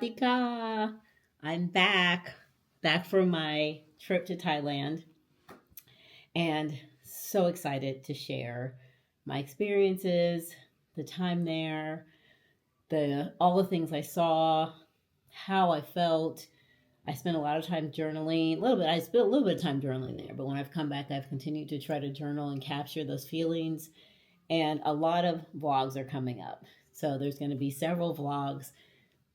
Sawadika. I'm back from my trip to Thailand, and so excited to share my experiences, the time there, the all the things I saw, how I felt. I spent a lot of time journaling, a little bit. I spent a little bit of time journaling there, but when I've come back, I've continued to try to journal and capture those feelings. And a lot of vlogs are coming up. So there's going to be several vlogs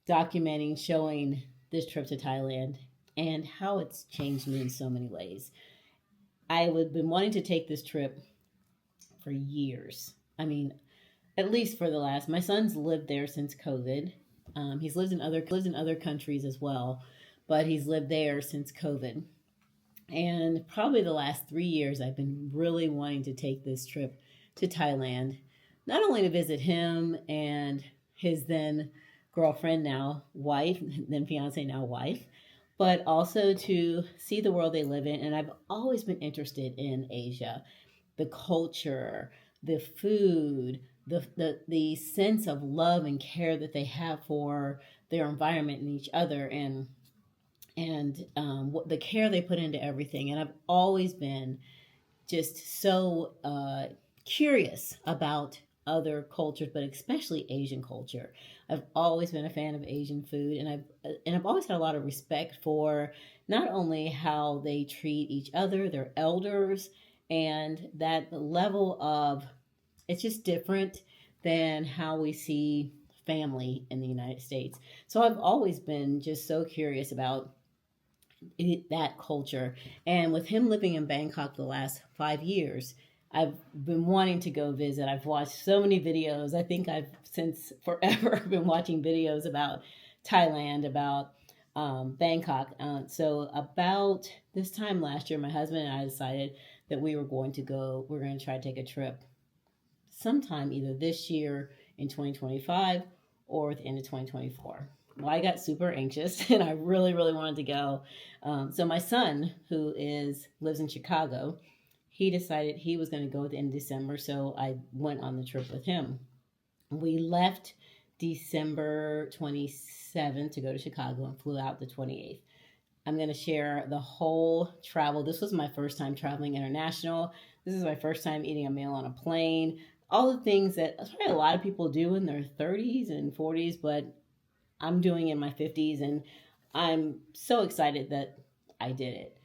documenting, showing this trip to Thailand and how it's changed me in so many ways. I've been wanting to take this trip for years. I mean, at least for the last. My son's lived there since COVID. He's lived in other countries as well, but he's lived there since COVID. And probably the last 3 years, I've been really wanting to take this trip to Thailand, not only to visit him and his then girlfriend, now wife, then fiance, now wife, but also to see the world they live in. And I've always been interested in Asia, the culture, the food, the sense of love and care that they have for their environment and each other, and what the care they put into everything. And I've always been just so curious about other cultures, but especially Asian culture. I've always been a fan of Asian food, and I've always had a lot of respect for not only how they treat each other, their elders, and that level of, it's just different than how we see family in the United States. So I've always been just so curious about that culture. And with him living in Bangkok the last 5 years, I've been wanting to go visit. I've watched so many videos. I think I've since forever been watching videos about Thailand, about Bangkok. So about this time last year, my husband and I decided that we were going to go. We're going to try to take a trip sometime either this year in 2025 or at the end of 2024. Well, I got super anxious and I really, really wanted to go. So my son, who lives in Chicago, he decided he was going to go at the end of December. So I went on the trip with him. We left December 27th to go to Chicago and flew out the 28th. I'm going to share the whole travel. This was my first time traveling international. This is my first time eating a meal on a plane. All the things that probably a lot of people do in their 30s and 40s, but I'm doing in my 50s, and I'm so excited that I did it.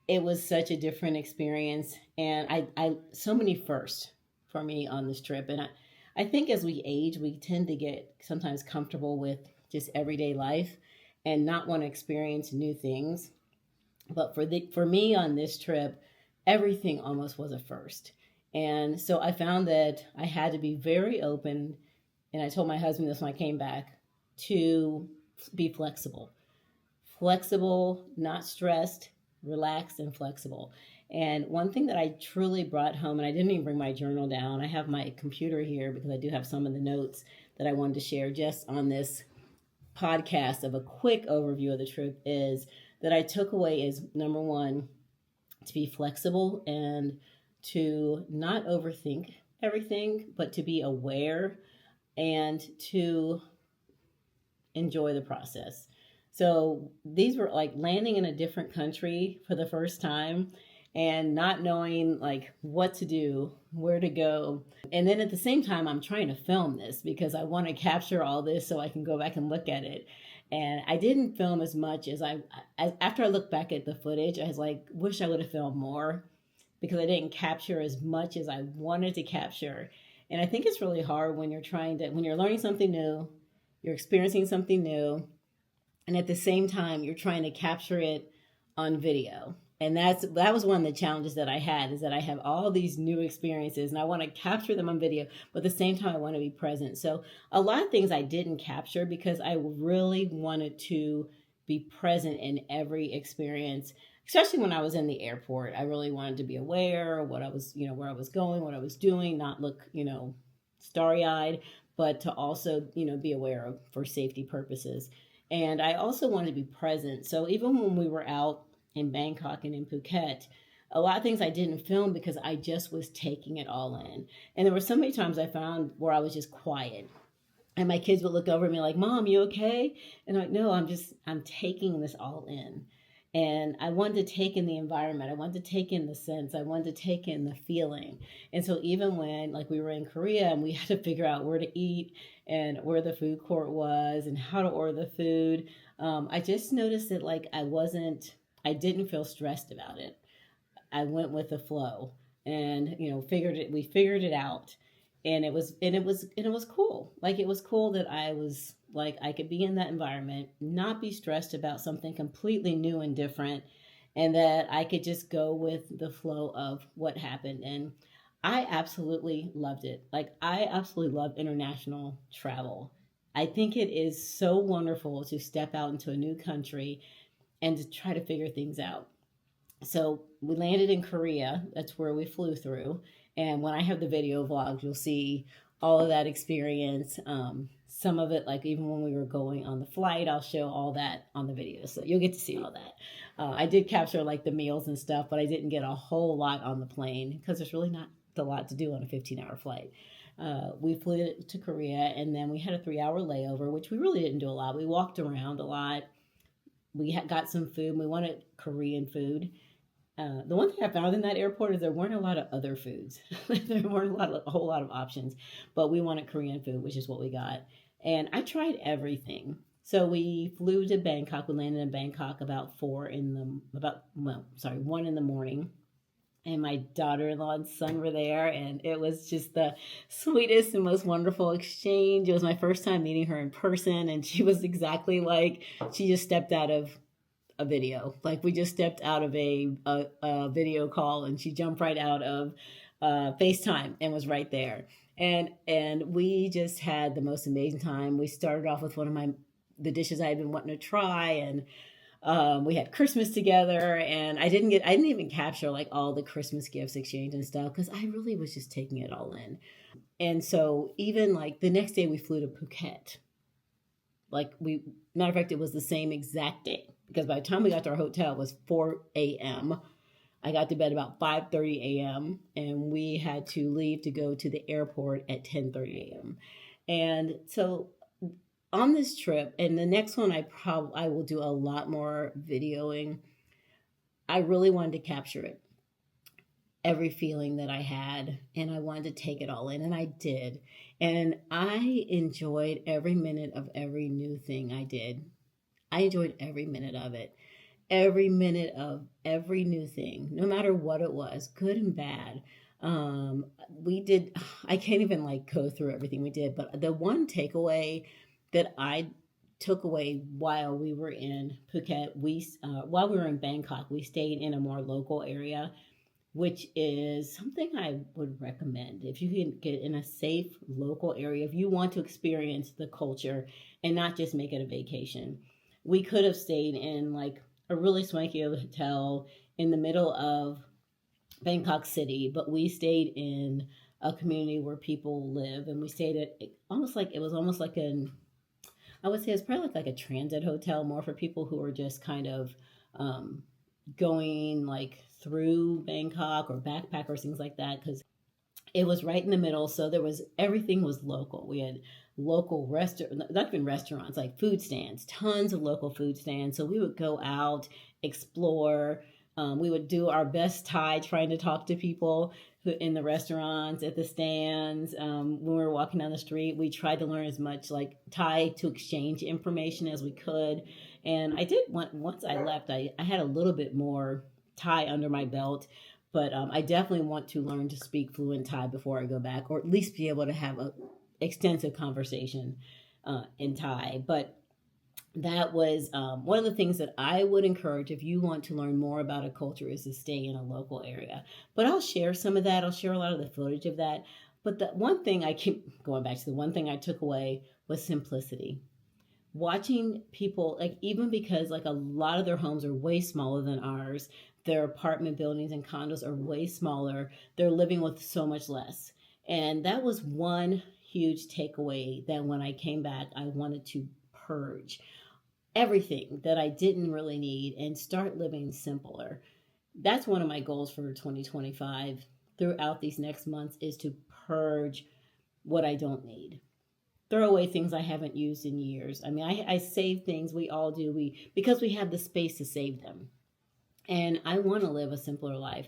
It was such a different experience, and I so many firsts for me on this trip. And I think as we age, we tend to get sometimes comfortable with just everyday life and not want to experience new things. But for me on this trip, everything almost was a first. And so I found that I had to be very open, and I told my husband this when I came back, to be flexible. Flexible, not stressed, relaxed, and flexible. And one thing that I truly brought home, and I didn't even bring my journal down, I have my computer here because I do have some of the notes that I wanted to share just on this podcast of a quick overview of the trip, is that I took away is, number one, to be flexible and to not overthink everything, but to be aware and to enjoy the process. So these were like landing in a different country for the first time and not knowing like what to do, where to go. And then at the same time, I'm trying to film this because I want to capture all this so I can go back and look at it. And I didn't film as much as after I looked back at the footage, I was like, wish I would have filmed more because I didn't capture as much as I wanted to capture. And I think it's really hard when you're learning something new, you're experiencing something new, and at the same time, you're trying to capture it on video. And that was one of the challenges that I had, is that I have all these new experiences and I want to capture them on video, but at the same time, I want to be present. So a lot of things I didn't capture because I really wanted to be present in every experience, especially when I was in the airport. I really wanted to be aware of what I was, where I was going, what I was doing, not look, starry-eyed, but to also, be aware of for safety purposes. And I also wanted to be present. So even when we were out in Bangkok and in Phuket, a lot of things I didn't film because I just was taking it all in. And there were so many times I found where I was just quiet And my kids would look over at me like, Mom, you okay? And I'm like, no, I'm taking this all in. And I wanted to take in the environment. I wanted to take in the sense. I wanted to take in the feeling. And so even when like we were in Korea and we had to figure out where to eat and where the food court was and how to order the food, I just noticed that like I didn't feel stressed about it. I went with the flow and we figured it out. And it was cool. Like it was cool that I was like I could be in that environment, not be stressed about something completely new and different, and that I could just go with the flow of what happened. And I absolutely loved it. Like I absolutely love international travel. I think it is so wonderful to step out into a new country and to try to figure things out. So we landed in Korea. That's where we flew through. And when I have the video vlogs, you'll see all of that experience. Some of it, like even when we were going on the flight, I'll show all that on the video. So you'll get to see all that. I did capture like the meals and stuff, but I didn't get a whole lot on the plane because there's really not a lot to do on a 15-hour flight. We flew to Korea and then we had a 3-hour layover, which we really didn't do a lot. We walked around a lot. We got some food. We wanted Korean food. The one thing I found in that airport is there weren't a lot of other foods. There weren't a whole lot of options, but we wanted Korean food, which is what we got. And I tried everything. So we flew to Bangkok. We landed in Bangkok about 1 in the morning. And my daughter-in-law and son were there, and it was just the sweetest and most wonderful exchange. It was my first time meeting her in person, and she was exactly like she just stepped out of a video. Like we just stepped out of a video call and she jumped right out of FaceTime and was right there. And we just had the most amazing time. We started off with one of the dishes I had been wanting to try, and we had Christmas together, and I didn't even capture like all the Christmas gifts exchange and stuff because I really was just taking it all in. And so even like the next day we flew to Phuket. Matter of fact, it was the same exact day because by the time we got to our hotel, it was 4 a.m. I got to bed about 5:30 a.m. and we had to leave to go to the airport at 10:30 a.m. And so on this trip, and the next one I will do a lot more videoing. I really wanted to capture it. Every feeling that I had, and I wanted to take it all in, and I did. And I enjoyed every minute of every new thing I did. I enjoyed every minute of it. Every minute of every new thing, no matter what it was, good and bad. We did, I can't even like go through everything we did, but the one takeaway that I took away while we were in Phuket, while we were in Bangkok, we stayed in a more local area, which is something I would recommend. If you can get in a safe local area, if you want to experience the culture and not just make it a vacation. We could have stayed in like a really swanky hotel in the middle of Bangkok City, but we stayed in a community where people live, and we stayed at almost like I would say it's probably like a transit hotel, more for people who are just kind of going like through Bangkok or backpackers, things like that, because it was right in the middle. So everything was local. We had local not even restaurants, like food stands, tons of local food stands. So we would go out, explore. We would do our best Thai, trying to talk to people in the restaurants, at the stands. When we were walking down the street, we tried to learn as much like Thai to exchange information as we could. And I did once I left, I had a little bit more Thai under my belt, but I definitely want to learn to speak fluent Thai before I go back, or at least be able to have a extensive conversation in Thai. But that was one of the things that I would encourage if you want to learn more about a culture is to stay in a local area. But I'll share some of that. I'll share a lot of the footage of that. But the one thing I keep going back to, the one thing I took away was simplicity. Watching people, like even because like a lot of their homes are way smaller than ours, their apartment buildings and condos are way smaller. They're living with so much less. And that was one huge takeaway that when I came back, I wanted to purge everything that I didn't really need and start living simpler. That's one of my goals for 2025 throughout these next months is to purge what I don't need. throw away things I haven't used in years. I mean, I save things. We all do. Because we have the space to save them. And I want to live a simpler life.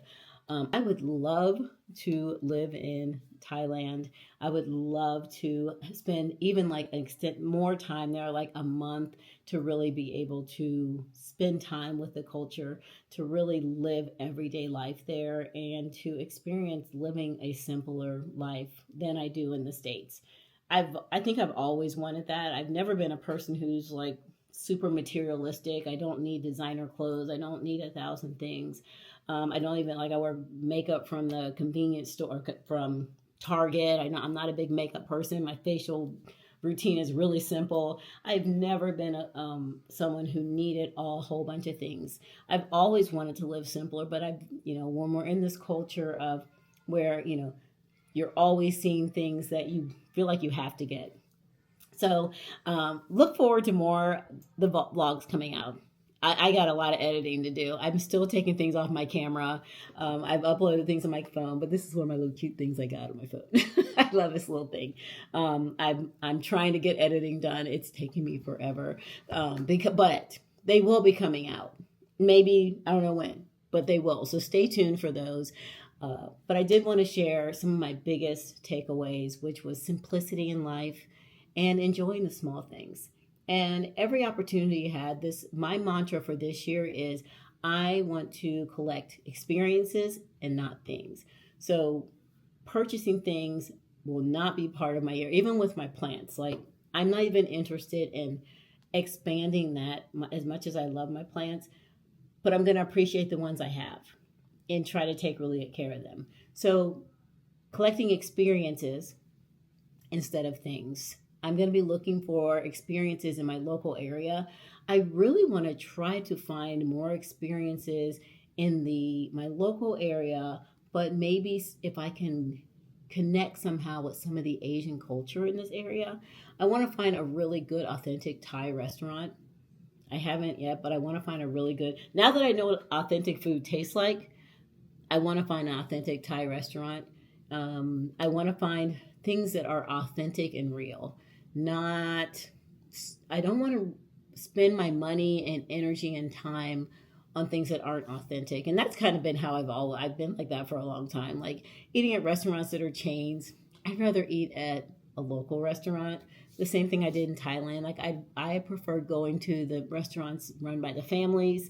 I would love to live in Thailand. I would love to spend even like an extent more time there, like a month, to really be able to spend time with the culture, to really live everyday life there, and to experience living a simpler life than I do in the States. I think I've always wanted that. I've never been a person who's like super materialistic. I don't need designer clothes. I don't need 1,000 things. I don't even like, I wear makeup from the convenience store, from Target. I'm not a big makeup person. My facial routine is really simple. I've never been someone who needed a whole bunch of things. I've always wanted to live simpler, but when we're in this culture of where, you're always seeing things that you feel like you have to get. So look forward to more the vlogs coming out. I got a lot of editing to do. I'm still taking things off my camera. I've uploaded things on my phone, but this is one of my little cute things I got on my phone. I love this little thing. I'm trying to get editing done. It's taking me forever, but they will be coming out. Maybe, I don't know when, but they will. So stay tuned for those. But I did want to share some of my biggest takeaways, which was simplicity in life and enjoying the small things. And every opportunity you had, my mantra for this year is I want to collect experiences and not things. So purchasing things will not be part of my year, even with my plants. Like, I'm not even interested in expanding that as much as I love my plants, but I'm going to appreciate the ones I have and try to take really good care of them. So collecting experiences instead of things. I'm going to be looking for experiences in my local area. I really want to try to find more experiences in my local area, but maybe if I can connect somehow with some of the Asian culture in this area. I want to find a really good, authentic Thai restaurant. I haven't yet, but I want to find a really good, now that I know what authentic food tastes like, I want to find an authentic Thai restaurant. I want to find things that are authentic and real. I don't want to spend my money and energy and time on things that aren't authentic. And that's kind of been how I've been like that for a long time. Like eating at restaurants that are chains, I'd rather eat at a local restaurant. The same thing I did in Thailand. Like I preferred going to the restaurants run by the families,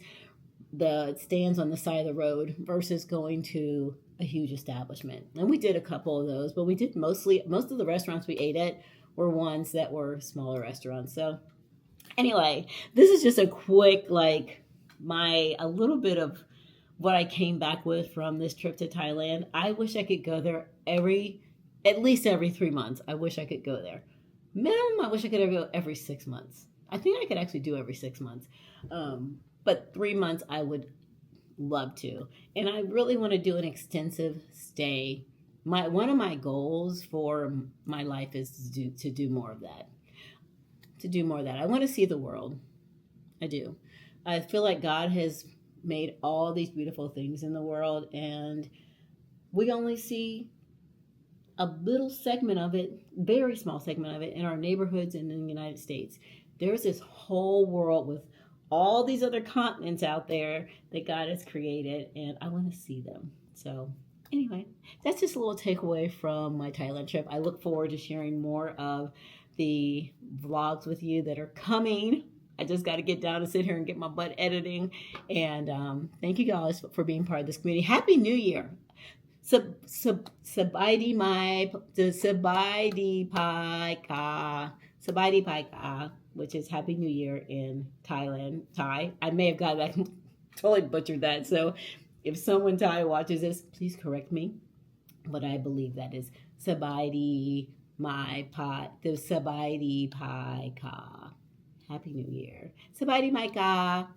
the stands on the side of the road, versus going to a huge establishment. And we did a couple of those, but we did most of the restaurants we ate at were ones that were smaller restaurants. So anyway, this is just a quick, a little bit of what I came back with from this trip to Thailand. I wish I could go there at least every 3 months. I wish I could go there. Minimum, I wish I could go every 6 months. I think I could actually do every 6 months. But 3 months, I would love to. And I really want to do an extensive stay. One of my goals for my life is to do more of that. To do more of that. I want to see the world. I do. I feel like God has made all these beautiful things in the world, and we only see a little segment of it, very small segment of it, in our neighborhoods and in the United States. There's this whole world with all these other continents out there that God has created, and I want to see them. So anyway, that's just a little takeaway from my Thailand trip. I look forward to sharing more of the vlogs with you that are coming. I just got to get down and sit here and get my butt editing. And thank you guys for being part of this community. Happy New Year. Sabaydi Pai Ka, which is Happy New Year in Thai. I may have got that, totally butchered that. So if someone Thai watches this, please correct me. But I believe that is Sabaydi Pai Ka. Happy New Year. Sabaydi Pai Ka.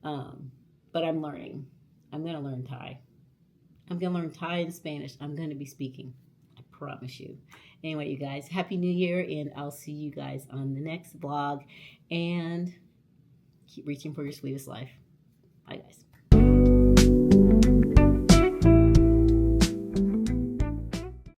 But I'm learning. I'm going to learn Thai. I'm going to learn Thai and Spanish. I'm going to be speaking. I promise you. Anyway, you guys, Happy New Year, and I'll see you guys on the next vlog. And keep reaching for your sweetest life. Bye, guys.